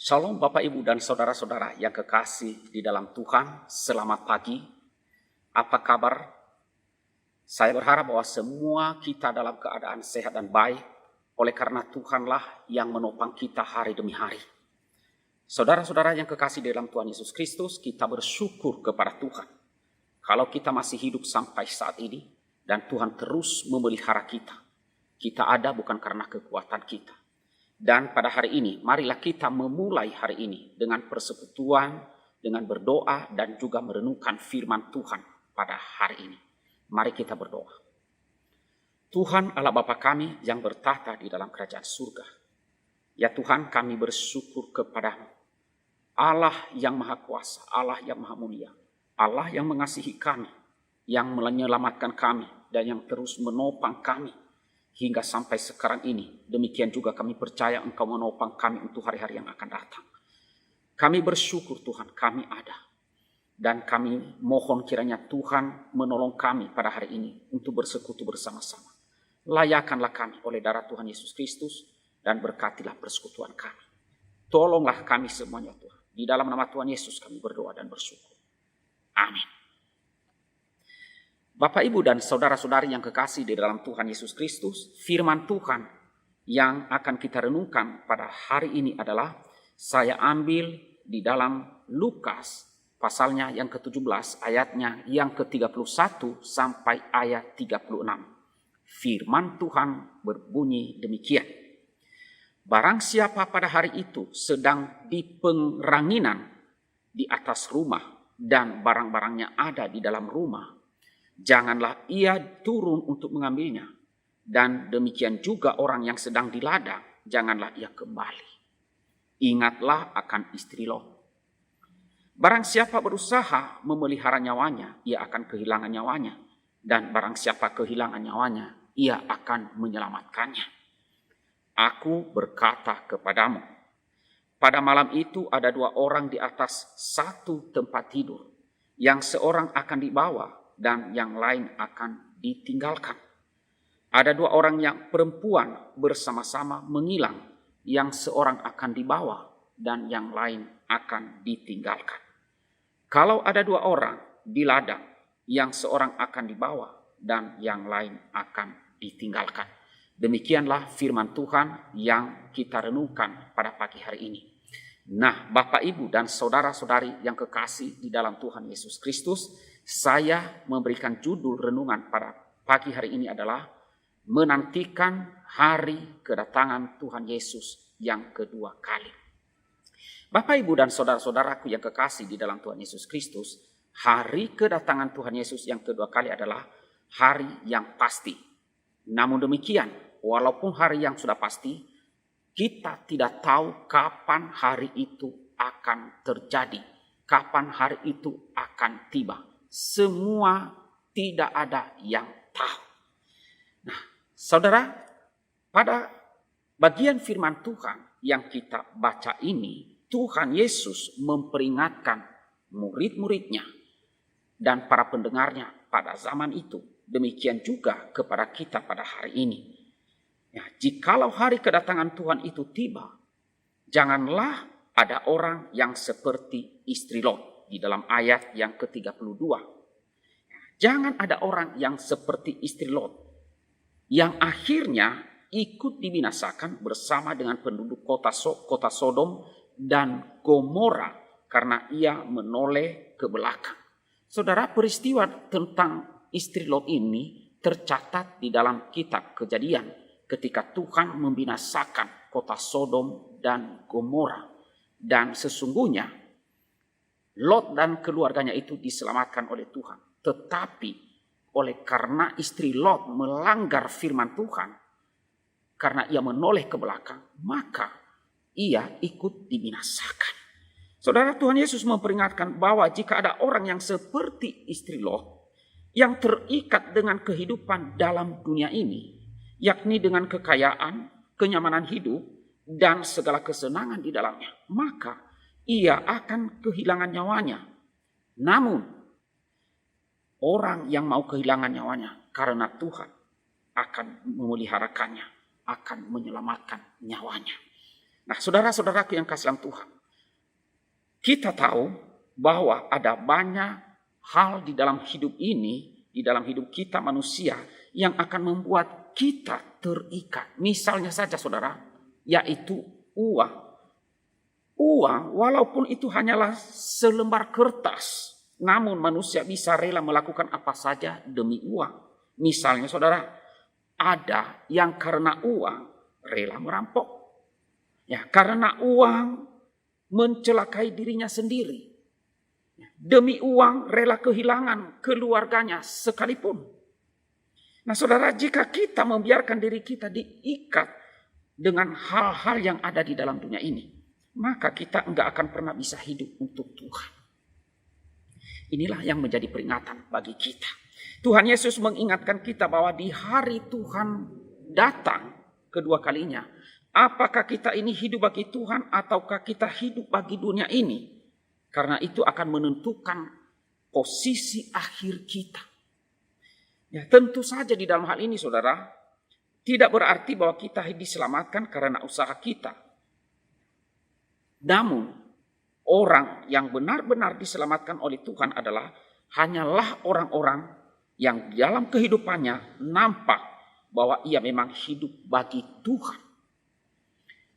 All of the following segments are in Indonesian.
Shalom Bapak Ibu dan Saudara-saudara yang kekasih di dalam Tuhan, selamat pagi. Apa kabar? Saya berharap bahwa semua kita dalam keadaan sehat dan baik, oleh karena Tuhanlah yang menopang kita hari demi hari. Saudara-saudara yang kekasih di dalam Tuhan Yesus Kristus, kita bersyukur kepada Tuhan. Kalau kita masih hidup sampai saat ini, dan Tuhan terus memelihara kita. Kita ada bukan karena kekuatan kita. Dan pada hari ini, marilah kita memulai hari ini dengan persekutuan, dengan berdoa, dan juga merenungkan firman Tuhan pada hari ini. Mari kita berdoa. Tuhan Allah Bapa kami yang bertahta di dalam kerajaan surga. Ya Tuhan, kami bersyukur kepadamu. Allah yang maha kuasa, Allah yang maha mulia, Allah yang mengasihi kami, yang menyelamatkan kami, dan yang terus menopang kami. Hingga sampai sekarang ini, demikian juga kami percaya Engkau menopang kami untuk hari-hari yang akan datang. Kami bersyukur Tuhan, kami ada. Dan kami mohon kiranya Tuhan menolong kami pada hari ini untuk bersekutu bersama-sama. Layakanlah kami oleh darah Tuhan Yesus Kristus dan berkatilah persekutuan kami. Tolonglah kami semuanya Tuhan. Di dalam nama Tuhan Yesus kami berdoa dan bersyukur. Amin. Bapak, Ibu, dan saudara-saudari yang kekasih di dalam Tuhan Yesus Kristus, firman Tuhan yang akan kita renungkan pada hari ini adalah saya ambil di dalam Lukas pasalnya yang ke-17 ayatnya yang ke-31 sampai ayat 36. Firman Tuhan berbunyi demikian. Barang siapa pada hari itu sedang di pengranginan di atas rumah dan barang-barangnya ada di dalam rumah, janganlah ia turun untuk mengambilnya. Dan demikian juga orang yang sedang di ladang, janganlah ia kembali. Ingatlah akan istri Lot. Barang siapa berusaha memelihara nyawanya, ia akan kehilangan nyawanya. Dan barang siapa kehilangan nyawanya, ia akan menyelamatkannya. Aku berkata kepadamu, pada malam itu ada dua orang di atas satu tempat tidur, yang seorang akan dibawa dan yang lain akan ditinggalkan. Ada dua orang yang perempuan bersama-sama mengilang, yang seorang akan dibawa dan yang lain akan ditinggalkan. Kalau ada dua orang di ladang, yang seorang akan dibawa dan yang lain akan ditinggalkan. Demikianlah firman Tuhan yang kita renungkan pada pagi hari ini. Nah, Bapak, Ibu, dan saudara-saudari yang kekasih di dalam Tuhan Yesus Kristus, saya memberikan judul renungan pada pagi hari ini adalah menantikan hari kedatangan Tuhan Yesus yang kedua kali. Bapak, Ibu, dan saudara-saudaraku yang kekasih di dalam Tuhan Yesus Kristus, hari kedatangan Tuhan Yesus yang kedua kali adalah hari yang pasti. Namun demikian, walaupun hari yang sudah pasti, kita tidak tahu kapan hari itu akan terjadi, kapan hari itu akan tiba. Semua tidak ada yang tahu. Nah, saudara, pada bagian firman Tuhan yang kita baca ini, Tuhan Yesus memperingatkan murid-muridnya dan para pendengarnya pada zaman itu. Demikian juga kepada kita pada hari ini. Ya, jikalau hari kedatangan Tuhan itu tiba, janganlah ada orang yang seperti istri Lot di dalam ayat yang ke-32. Jangan ada orang yang seperti istri Lot yang akhirnya ikut dibinasakan bersama dengan penduduk kota Sodom dan Gomora karena ia menoleh ke belakang. Saudara, peristiwa tentang istri Lot ini tercatat di dalam kitab Kejadian ketika Tuhan membinasakan kota Sodom dan Gomora. Dan sesungguhnya Lot dan keluarganya itu diselamatkan oleh Tuhan. Tetapi oleh karena istri Lot melanggar firman Tuhan, karena ia menoleh ke belakang, maka ia ikut dibinasakan. Saudara, Tuhan Yesus memperingatkan bahwa jika ada orang yang seperti istri Lot, yang terikat dengan kehidupan dalam dunia ini, yakni dengan kekayaan, kenyamanan hidup, dan segala kesenangan di dalamnya, maka ia akan kehilangan nyawanya. Namun, orang yang mau kehilangan nyawanya karena Tuhan akan memeliharakannya, akan menyelamatkan nyawanya. Nah, saudara-saudaraku yang kasih dalam Tuhan, kita tahu bahwa ada banyak hal di dalam hidup ini, di dalam hidup kita manusia, yang akan membuat kita terikat. Misalnya saja saudara, yaitu uang. Uang, walaupun itu hanyalah selembar kertas, namun manusia bisa rela melakukan apa saja demi uang. Misalnya saudara, ada yang karena uang rela merampok. Ya, karena uang mencelakai dirinya sendiri. Demi uang rela kehilangan keluarganya sekalipun. Nah saudara, jika kita membiarkan diri kita diikat dengan hal-hal yang ada di dalam dunia ini, maka kita enggak akan pernah bisa hidup untuk Tuhan. Inilah yang menjadi peringatan bagi kita. Tuhan Yesus mengingatkan kita bahwa di hari Tuhan datang kedua kalinya, apakah kita ini hidup bagi Tuhan ataukah kita hidup bagi dunia ini? Karena itu akan menentukan posisi akhir kita. Ya, tentu saja di dalam hal ini saudara, tidak berarti bahwa kita diselamatkan karena usaha kita. Namun, orang yang benar-benar diselamatkan oleh Tuhan adalah hanyalah orang-orang yang dalam kehidupannya nampak bahwa ia memang hidup bagi Tuhan.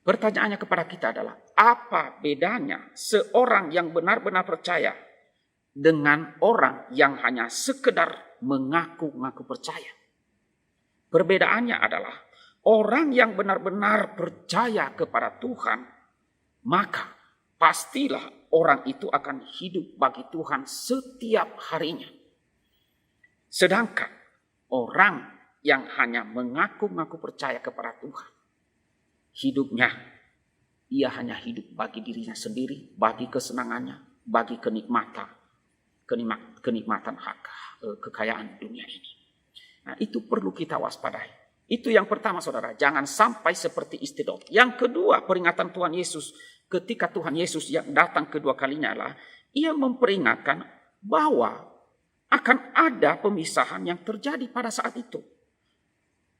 Pertanyaannya kepada kita adalah, apa bedanya seorang yang benar-benar percaya dengan orang yang hanya sekedar mengaku-ngaku percaya? Perbedaannya adalah, orang yang benar-benar percaya kepada Tuhan, maka pastilah orang itu akan hidup bagi Tuhan setiap harinya. Sedangkan orang yang hanya mengaku-ngaku percaya kepada Tuhan, hidupnya ia hanya hidup bagi dirinya sendiri, bagi kesenangannya, bagi kenikmatan kekayaan dunia ini. Nah, itu perlu kita waspadai. Itu yang pertama saudara, jangan sampai seperti istri Lot. Yang kedua, peringatan Tuhan Yesus ketika Tuhan Yesus yang datang kedua kalinya adalah, ia memperingatkan bahwa akan ada pemisahan yang terjadi pada saat itu.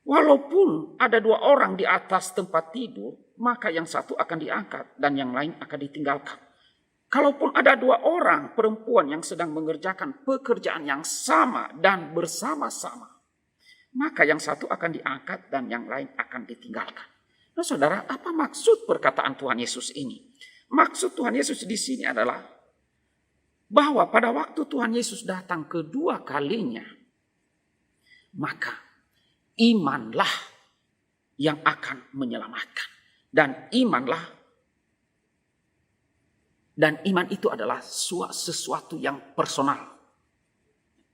Walaupun ada dua orang di atas tempat tidur, maka yang satu akan diangkat dan yang lain akan ditinggalkan. Kalaupun ada dua orang perempuan yang sedang mengerjakan pekerjaan yang sama dan bersama-sama, maka yang satu akan diangkat dan yang lain akan ditinggalkan. Nah saudara, apa maksud perkataan Tuhan Yesus ini? Maksud Tuhan Yesus di sini adalah bahwa pada waktu Tuhan Yesus datang kedua kalinya, maka imanlah yang akan menyelamatkan. Dan iman itu adalah sesuatu yang personal.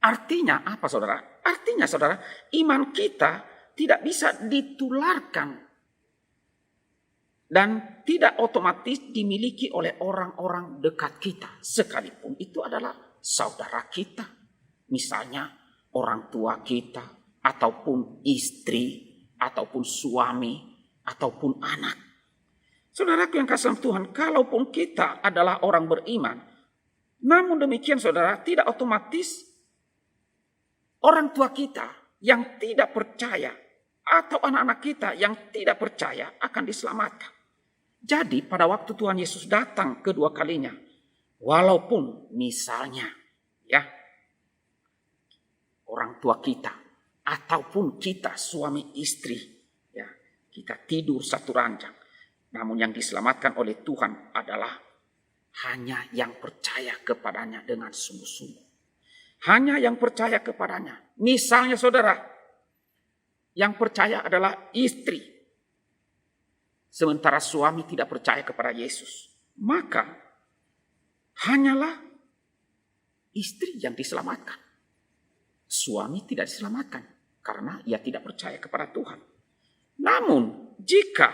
Artinya apa saudara? Artinya saudara, iman kita tidak bisa ditularkan dan tidak otomatis dimiliki oleh orang-orang dekat kita. Sekalipun itu adalah saudara kita. Misalnya orang tua kita, ataupun istri, ataupun suami, ataupun anak. Saudaraku yang kasih Tuhan, kalaupun kita adalah orang beriman, namun demikian saudara, tidak otomatis orang tua kita yang tidak percaya atau anak-anak kita yang tidak percaya akan diselamatkan. Jadi pada waktu Tuhan Yesus datang kedua kalinya, walaupun misalnya ya orang tua kita ataupun kita suami istri, ya kita tidur satu ranjang, namun yang diselamatkan oleh Tuhan adalah hanya yang percaya kepadanya dengan sungguh-sungguh. Hanya yang percaya kepadanya. Misalnya saudara, yang percaya adalah istri, sementara suami tidak percaya kepada Yesus, maka hanyalah istri yang diselamatkan. Suami tidak diselamatkan karena ia tidak percaya kepada Tuhan. Namun jika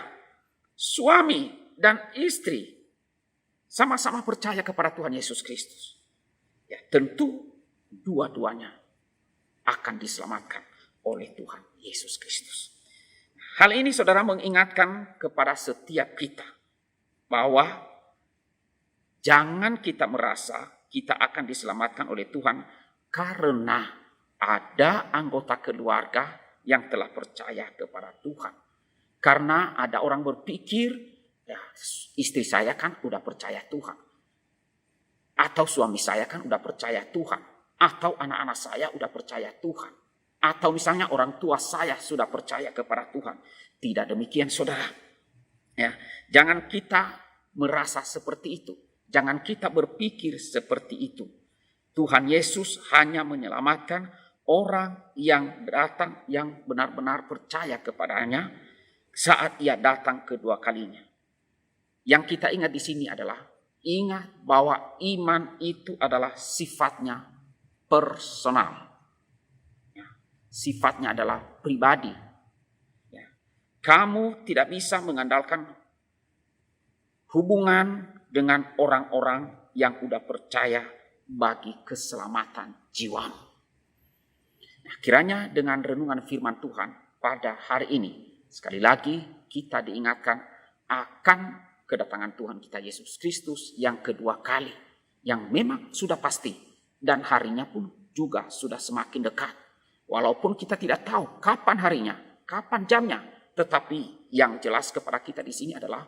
suami dan istri sama-sama percaya kepada Tuhan Yesus Kristus, ya tentu dua-duanya akan diselamatkan oleh Tuhan Yesus Kristus. Hal ini saudara mengingatkan kepada setiap kita bahwa jangan kita merasa kita akan diselamatkan oleh Tuhan karena ada anggota keluarga yang telah percaya kepada Tuhan. Karena ada orang berpikir Ya, istri saya kan udah percaya Tuhan. Atau suami saya kan udah percaya Tuhan. Atau anak-anak saya udah percaya Tuhan. Atau misalnya orang tua saya sudah percaya kepada Tuhan. Tidak demikian saudara. Ya, jangan kita merasa seperti itu. Jangan kita berpikir seperti itu. Tuhan Yesus hanya menyelamatkan orang yang datang yang benar-benar percaya kepadanya saat ia datang kedua kalinya. Yang kita ingat di sini adalah ingat bahwa iman itu adalah sifatnya personal. Ya, sifatnya adalah pribadi. Ya, kamu tidak bisa mengandalkan hubungan dengan orang-orang yang udah percaya bagi keselamatan jiwamu. Nah, kiranya dengan renungan firman Tuhan pada hari ini, sekali lagi kita diingatkan akan kedatangan Tuhan kita Yesus Kristus yang kedua kali, yang memang sudah pasti dan harinya pun juga sudah semakin dekat. Walaupun kita tidak tahu kapan harinya, kapan jamnya, tetapi yang jelas kepada kita di sini adalah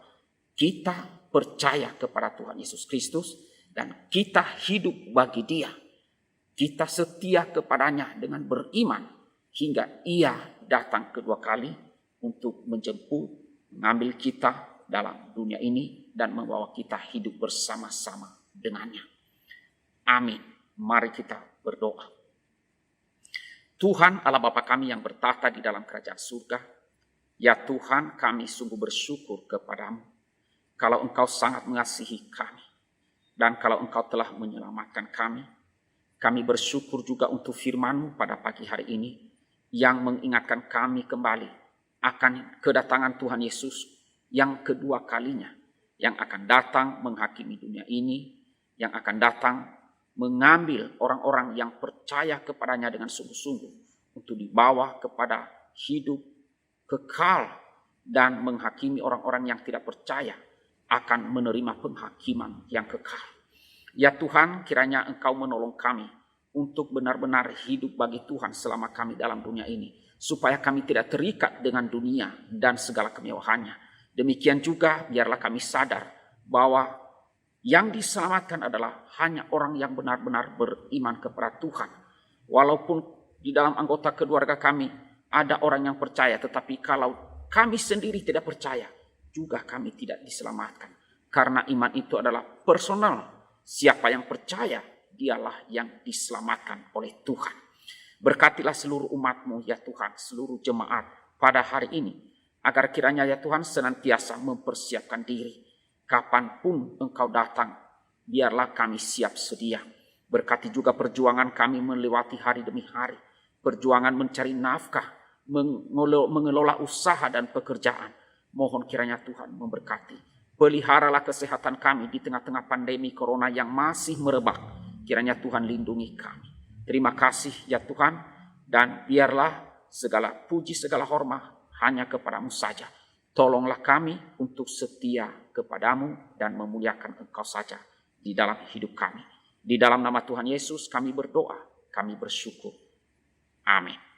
kita percaya kepada Tuhan Yesus Kristus dan kita hidup bagi Dia. Kita setia kepadanya dengan beriman hingga Ia datang kedua kali untuk menjemput, mengambil kita dalam dunia ini dan membawa kita hidup bersama-sama dengannya. Amin. Mari kita berdoa. Tuhan Allah Bapa kami yang bertahta di dalam kerajaan surga, ya Tuhan kami sungguh bersyukur kepadamu kalau Engkau sangat mengasihi kami dan kalau Engkau telah menyelamatkan kami. Kami bersyukur juga untuk firman-Mu pada pagi hari ini yang mengingatkan kami kembali akan kedatangan Tuhan Yesus yang kedua kalinya, yang akan datang menghakimi dunia ini, yang akan datang mengambil orang-orang yang percaya kepadanya dengan sungguh-sungguh untuk dibawa kepada hidup kekal dan menghakimi orang-orang yang tidak percaya akan menerima penghakiman yang kekal. Ya Tuhan, kiranya Engkau menolong kami untuk benar-benar hidup bagi Tuhan selama kami dalam dunia ini, supaya kami tidak terikat dengan dunia dan segala kemewahannya. Demikian juga biarlah kami sadar bahwa yang diselamatkan adalah hanya orang yang benar-benar beriman kepada Tuhan. Walaupun di dalam anggota keluarga kami ada orang yang percaya, tetapi kalau kami sendiri tidak percaya, juga kami tidak diselamatkan. Karena iman itu adalah personal. Siapa yang percaya, dialah yang diselamatkan oleh Tuhan. Berkatilah seluruh umat-Mu ya Tuhan, seluruh jemaat pada hari ini, agar kiranya ya Tuhan senantiasa mempersiapkan diri. Kapanpun Engkau datang, biarlah kami siap sedia. Berkati juga perjuangan kami melewati hari demi hari. Perjuangan mencari nafkah, mengelola usaha dan pekerjaan. Mohon kiranya Tuhan memberkati. Peliharalah kesehatan kami di tengah-tengah pandemi corona yang masih merebak. Kiranya Tuhan lindungi kami. Terima kasih ya Tuhan. Dan biarlah segala puji, segala hormat hanya kepada-Mu saja. Tolonglah kami untuk setia kepada-Mu dan memuliakan Engkau saja di dalam hidup kami. Di dalam nama Tuhan Yesus kami berdoa, kami bersyukur. Amin.